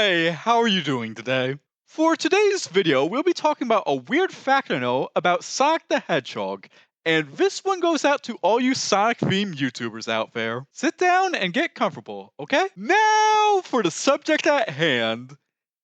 Hey, how are you doing today? For today's video, we'll be talking about a weird fact I know about Sonic the Hedgehog, and this one goes out to all you Sonic-themed YouTubers out there. Sit down and get comfortable, okay? Now for the subject at hand.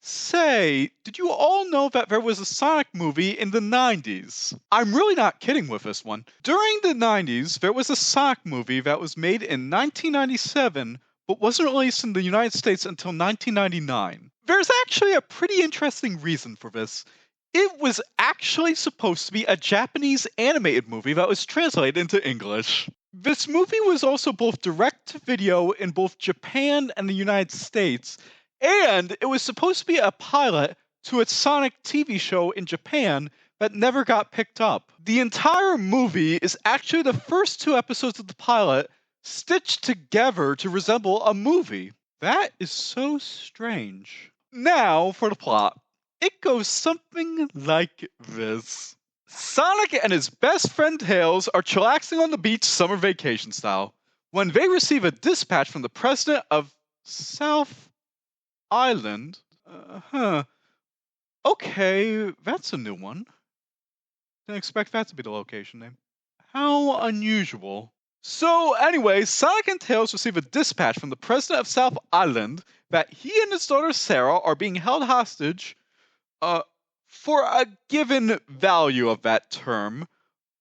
Say, did you all know that there was a Sonic movie in the 90s? I'm really not kidding with this one. During the 90s, there was a Sonic movie that was made in 1997 but wasn't released in the United States until 1999. There's actually a pretty interesting reason for this. It was actually supposed to be a Japanese animated movie that was translated into English. This movie was also both direct to video in both Japan and the United States, and it was supposed to be a pilot to a Sonic TV show in Japan that never got picked up. The entire movie is actually the first two episodes of the pilot stitched together to resemble a movie. That is so strange. Now for the plot. It goes something like this. Sonic and his best friend Tails are chillaxing on the beach summer vacation style when they receive a dispatch from the president of South Island. Okay, that's a new one. Didn't expect that to be the location name. How unusual. So anyway, Sonic and Tails receive a dispatch from the president of South Island that he and his daughter Sarah are being held hostage, for a given value of that term,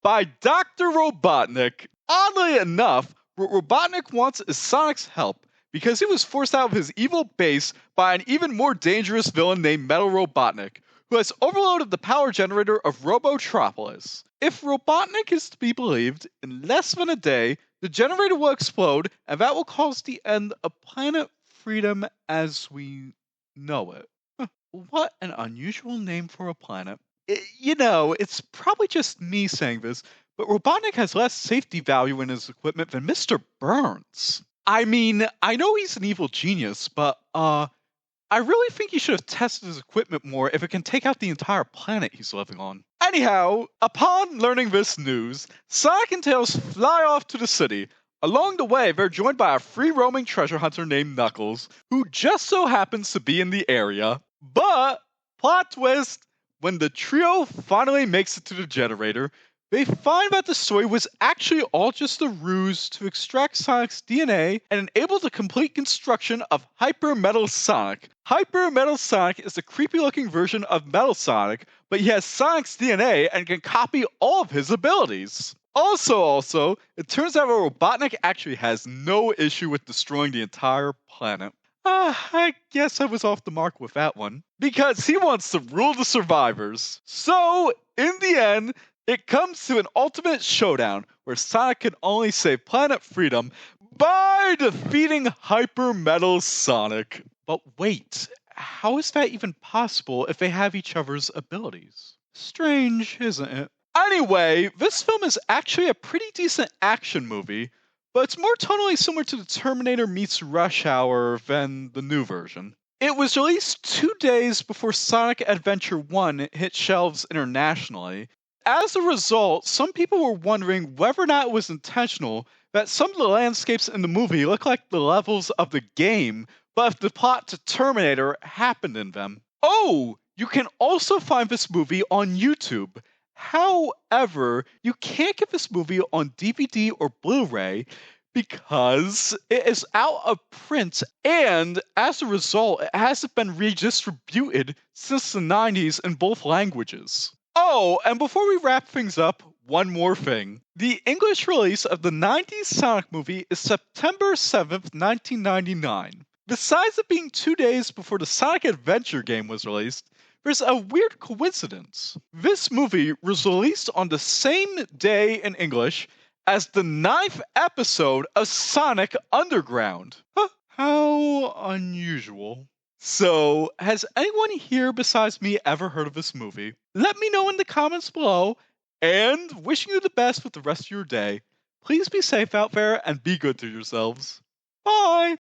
by Dr. Robotnik. Oddly enough, what Robotnik wants is Sonic's help, because he was forced out of his evil base by an even more dangerous villain named Metal Robotnik, who has overloaded the power generator of Robotropolis. If Robotnik is to be believed, in less than a day, the generator will explode, and that will cause the end of planet freedom as we know it. What an unusual name for a planet. It's probably just me saying this, but Robotnik has less safety value in his equipment than Mr. Burns. I mean, I know he's an evil genius, but, I really think he should have tested his equipment more if it can take out the entire planet he's living on. Anyhow, upon learning this news, Sonic and Tails fly off to the city. Along the way, they're joined by a free-roaming treasure hunter named Knuckles, who just so happens to be in the area. But, plot twist, when the trio finally makes it to the generator, they find that the story was actually all just a ruse to extract Sonic's DNA and enable the complete construction of Hyper Metal Sonic. Hyper Metal Sonic is the creepy-looking version of Metal Sonic, but he has Sonic's DNA and can copy all of his abilities. Also, it turns out that Robotnik actually has no issue with destroying the entire planet. I guess I was off the mark with that one. Because he wants to rule the survivors. So, in the end, it comes to an ultimate showdown where Sonic can only save planet freedom by defeating Hyper Metal Sonic. But wait, how is that even possible if they have each other's abilities? Strange, isn't it? Anyway, this film is actually a pretty decent action movie, but it's more tonally similar to the Terminator meets Rush Hour than the new version. It was released 2 days before Sonic Adventure 1 hit shelves internationally. As a result, some people were wondering whether or not it was intentional that some of the landscapes in the movie look like the levels of the game, but if the plot to Terminator happened in them. Oh, you can also find this movie on YouTube. However, you can't get this movie on DVD or Blu-ray because it is out of print, and as a result, it hasn't been redistributed since the 90s in both languages. Oh, and before we wrap things up, one more thing. The English release of the 90s Sonic movie is September 7th, 1999. Besides it being 2 days before the Sonic Adventure game was released, there's a weird coincidence. This movie was released on the same day in English as the 9th episode of Sonic Underground. How unusual. So, has anyone here besides me ever heard of this movie? Let me know in the comments below, and wishing you the best with the rest of your day. Please be safe out there and be good to yourselves. Bye!